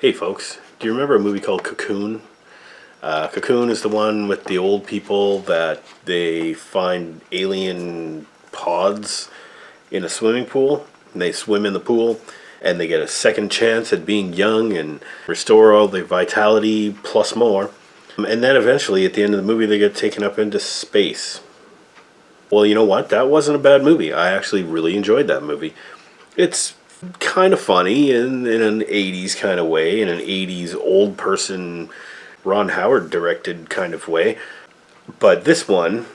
Hey folks, do you remember a movie called Cocoon? Cocoon is the one with the old people that they find alien pods in a swimming pool, and they swim in the pool, and they get a second chance at being young and restore all their vitality plus more. And then eventually, at the end of the movie, they get taken up into space. Well, you know what? That wasn't a bad movie. I actually really enjoyed that movie. It's kind of funny in an 80s kind of way, in an 80s old person, Ron Howard directed kind of way. But this one,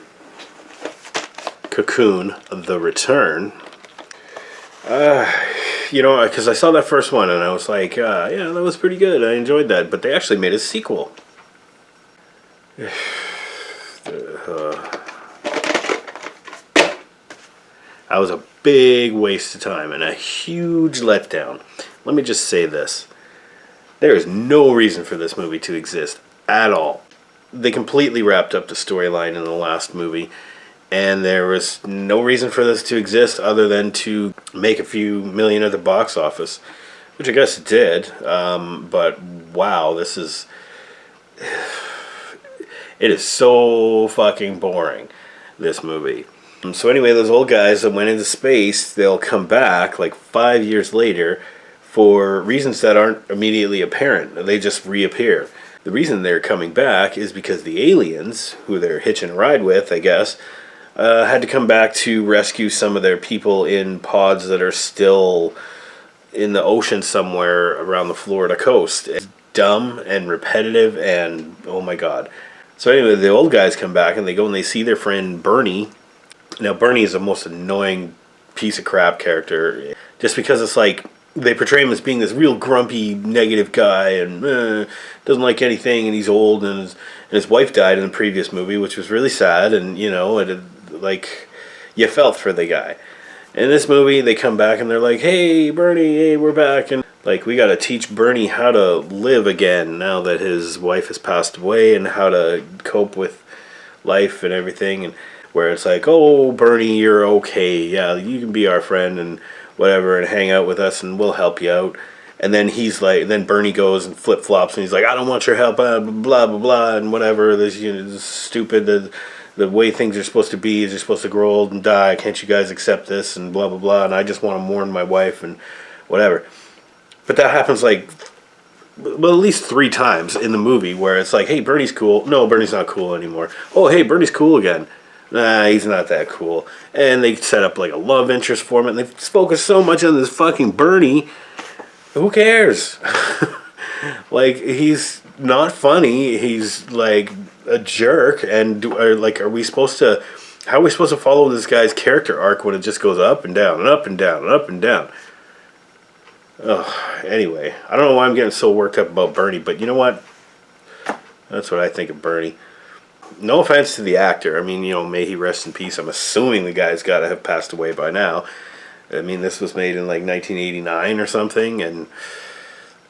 Cocoon, The Return, because I saw that first one and I was like, yeah, that was pretty good. I enjoyed that. But they actually made a sequel. That was a big waste of time and a huge letdown. Let me just say this. There is no reason for this movie to exist at all. They completely wrapped up the storyline in the last movie, and there was no reason for this to exist other than to make a few million at the box office, which I guess it did. But wow, it is so fucking boring, this movie. So anyway, those old guys that went into space, they'll come back like 5 years later for reasons that aren't immediately apparent. They just reappear. The reason they're coming back is because the aliens, who they're hitching a ride with, I guess, had to come back to rescue some of their people in pods that are still in the ocean somewhere around the Florida coast. It's dumb and repetitive and oh my god. So anyway, the old guys come back and they go and they see their friend Bernie. Now, Bernie is the most annoying piece of crap character, just because it's like, they portray him as being this real grumpy, negative guy, and doesn't like anything, and he's old, and his wife died in the previous movie, which was really sad, and, you felt for the guy. In this movie, they come back, and they're like, hey, Bernie, hey, we're back, and, we gotta teach Bernie how to live again, now that his wife has passed away, and how to cope with life and everything, and where it's like, oh, Bernie, you're okay, yeah, you can be our friend and whatever and hang out with us and we'll help you out. And then then Bernie goes and flip-flops and he's like, I don't want your help, blah, blah, blah, and whatever. This is stupid, the way things are supposed to be is you're supposed to grow old and die, can't you guys accept this, and blah, blah, blah, and I just want to mourn my wife and whatever. But that happens at least 3 times in the movie where it's like, hey, Bernie's cool. No, Bernie's not cool anymore. Oh, hey, Bernie's cool again. Nah, he's not that cool. And they set up a love interest for him, and they focus so much on this fucking Bernie. Who cares? He's not funny. He's a jerk. And are we supposed to? How are we supposed to follow this guy's character arc when it just goes up and down and up and down and up and down? Oh, anyway, I don't know why I'm getting so worked up about Bernie, but you know what? That's what I think of Bernie. No offense to the actor. I mean, may he rest in peace. I'm assuming the guy's got to have passed away by now. I mean, this was made in 1989 or something, and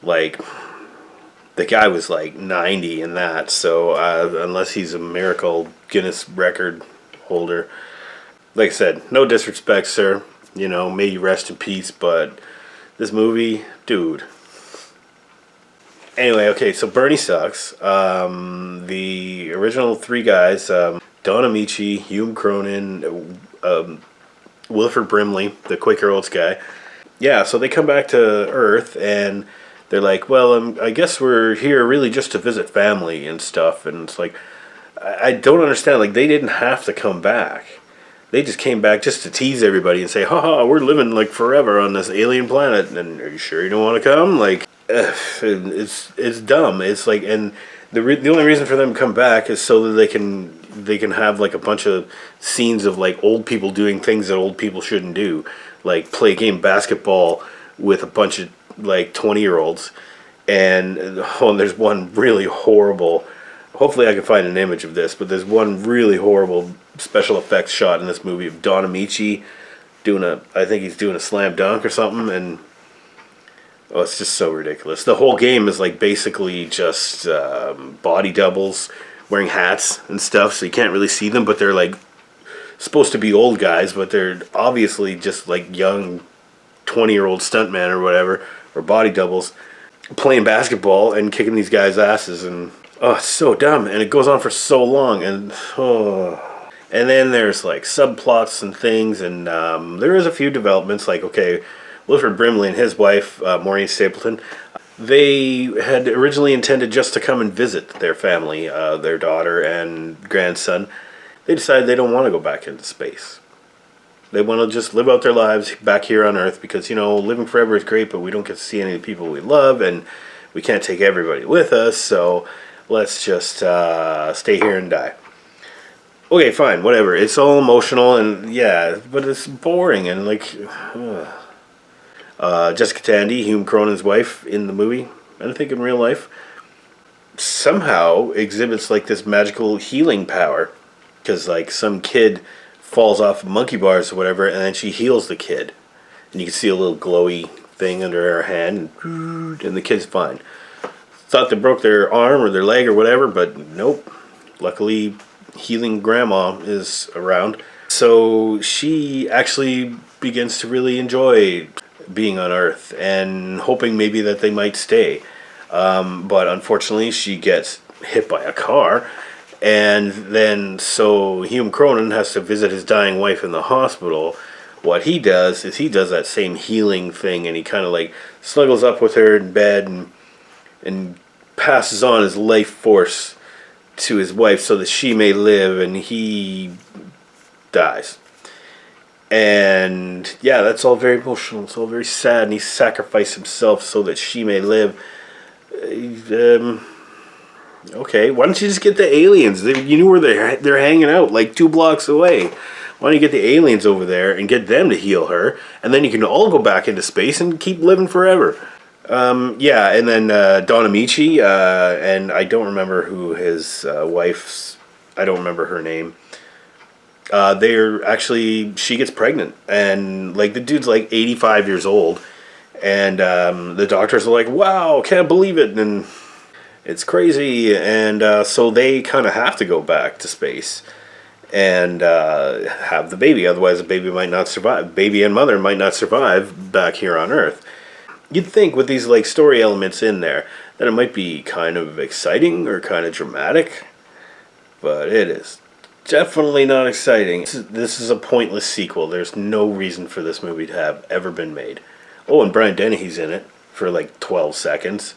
the guy was 90 in that. So unless he's a miracle Guinness record holder, like I said, no disrespect, sir. May you rest in peace. But this movie, dude. Anyway, okay, so Bernie sucks. The original 3 guys, Don Amici, Hume Cronin, Wilford Brimley, the Quaker Oats guy. Yeah, so they come back to Earth, and they're like, well, I guess we're here really just to visit family and stuff. And it's I don't understand. They didn't have to come back. They just came back just to tease everybody and say, haha, we're living forever on this alien planet. And are you sure you don't want to come? It's dumb. It's and the only reason for them to come back is so that they can have a bunch of scenes of old people doing things that old people shouldn't do, play a game basketball with a bunch of 20-year-olds, and there's one really horrible. Hopefully, I can find an image of this, but there's one really horrible special effects shot in this movie of Don Amici I think he's doing a slam dunk or something, and oh, it's just so ridiculous. The whole game is basically just body doubles wearing hats and stuff, so you can't really see them, but they're supposed to be old guys, but they're obviously just young 20-year-old stuntman or whatever, or body doubles. playing basketball and kicking these guys' asses, and oh, it's so dumb, and it goes on for so long, and and then there's like subplots and things, and there is a few developments, like, okay, Wilford Brimley and his wife, Maureen Stapleton, they had originally intended just to come and visit their family, their daughter and grandson. They decided they don't want to go back into space. They want to just live out their lives back here on Earth, because, living forever is great, but we don't get to see any of the people we love, and we can't take everybody with us, so let's just stay here and die. Okay, fine, whatever. It's all emotional, and yeah, but it's boring, and like, Jessica Tandy, Hume Cronin's wife in the movie, and I think in real life, somehow exhibits like this magical healing power, because like some kid falls off monkey bars or whatever, and then she heals the kid, and you can see a little glowy thing under her hand, and the kid's fine. Thought they broke their arm or their leg or whatever, but nope. Luckily, healing grandma is around. So she actually begins to really enjoy being on Earth and hoping maybe that they might stay. But unfortunately, she gets hit by a car. And then, so Hume Cronin has to visit his dying wife in the hospital. What he does is he does that same healing thing, and he kind of like snuggles up with her in bed and passes on his life force to his wife so that she may live, and he dies. And yeah, that's all very emotional. It's all very sad, and he sacrificed himself so that she may live. Okay, why don't you just get the aliens? You knew where they're hanging out, like 2 blocks away. Why don't you get the aliens over there and get them to heal her, and then you can all go back into space and keep living forever. Yeah, and then Don Amici, and I don't remember who his wife's, I don't remember her name. She gets pregnant, and like the dude's like 85 years old, and the doctors are like, wow, can't believe it, and it's crazy, and so they kind of have to go back to space and have the baby, otherwise the baby might not survive. Baby and mother might not survive back here on Earth. You'd think with these like story elements in there that it might be kind of exciting or kind of dramatic, but it is definitely not exciting. This is a pointless sequel. There's no reason for this movie to have ever been made. Oh, and Brian Dennehy's in it for like 12 seconds,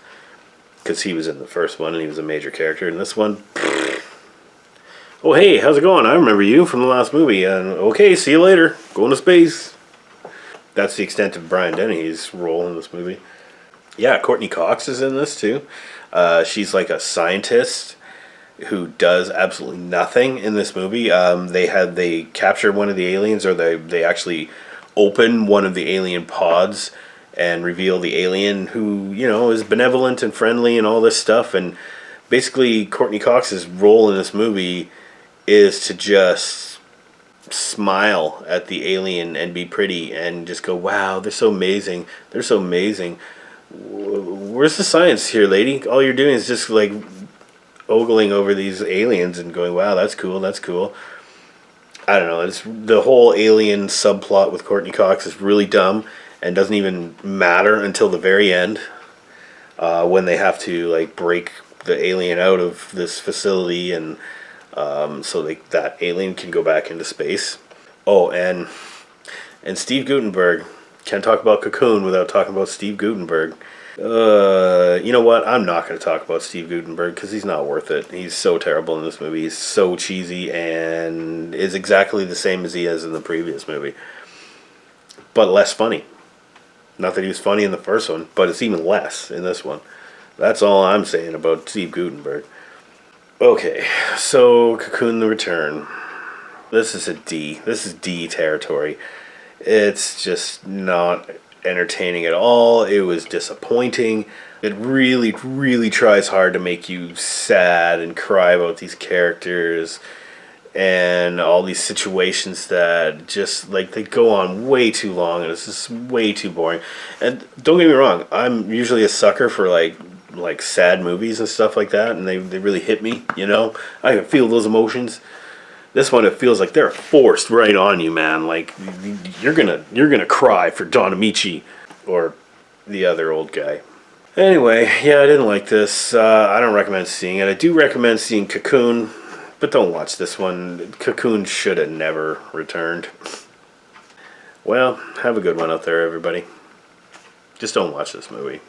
because he was in the first one and he was a major character in this one. Oh, hey, how's it going? I remember you from the last movie. And okay, see you later. Going to space. That's the extent of Brian Dennehy's role in this movie. Yeah, Courtney Cox is in this too. She's like a scientist who does absolutely nothing in this movie. They capture one of the aliens, or they actually open one of the alien pods and reveal the alien who, is benevolent and friendly and all this stuff. And basically, Courtney Cox's role in this movie is to just smile at the alien and be pretty and just go, wow, they're so amazing. They're so amazing. Where's the science here, lady? All you're doing is just like ogling over these aliens and going, wow, that's cool, that's cool. I don't know. It's the whole alien subplot with Courtney Cox is really dumb and doesn't even matter until the very end, when they have to like break the alien out of this facility, and so that alien can go back into space. Oh, and Steve Guttenberg. Can't talk about Cocoon without talking about Steve Guttenberg. You know what? I'm not going to talk about Steve Guttenberg because he's not worth it. He's so terrible in this movie. He's so cheesy and is exactly the same as he is in the previous movie, but less funny. Not that he was funny in the first one, but it's even less in this one. That's all I'm saying about Steve Guttenberg. Okay, so Cocoon the Return. This is a D. This is D territory. It's just not entertaining at all. It was disappointing. It really, really tries hard to make you sad and cry about these characters and all these situations that just, like, they go on way too long, and it's just way too boring. And don't get me wrong, I'm usually a sucker for, like sad movies and stuff like that, and they really hit me, I can feel those emotions. This one, it feels like they're forced right on you, man. Like, you're gonna cry for Don Amici or the other old guy. Anyway, yeah, I didn't like this. I don't recommend seeing it. I do recommend seeing Cocoon, but don't watch this one. Cocoon should have never returned. Well, have a good one out there, everybody. Just don't watch this movie.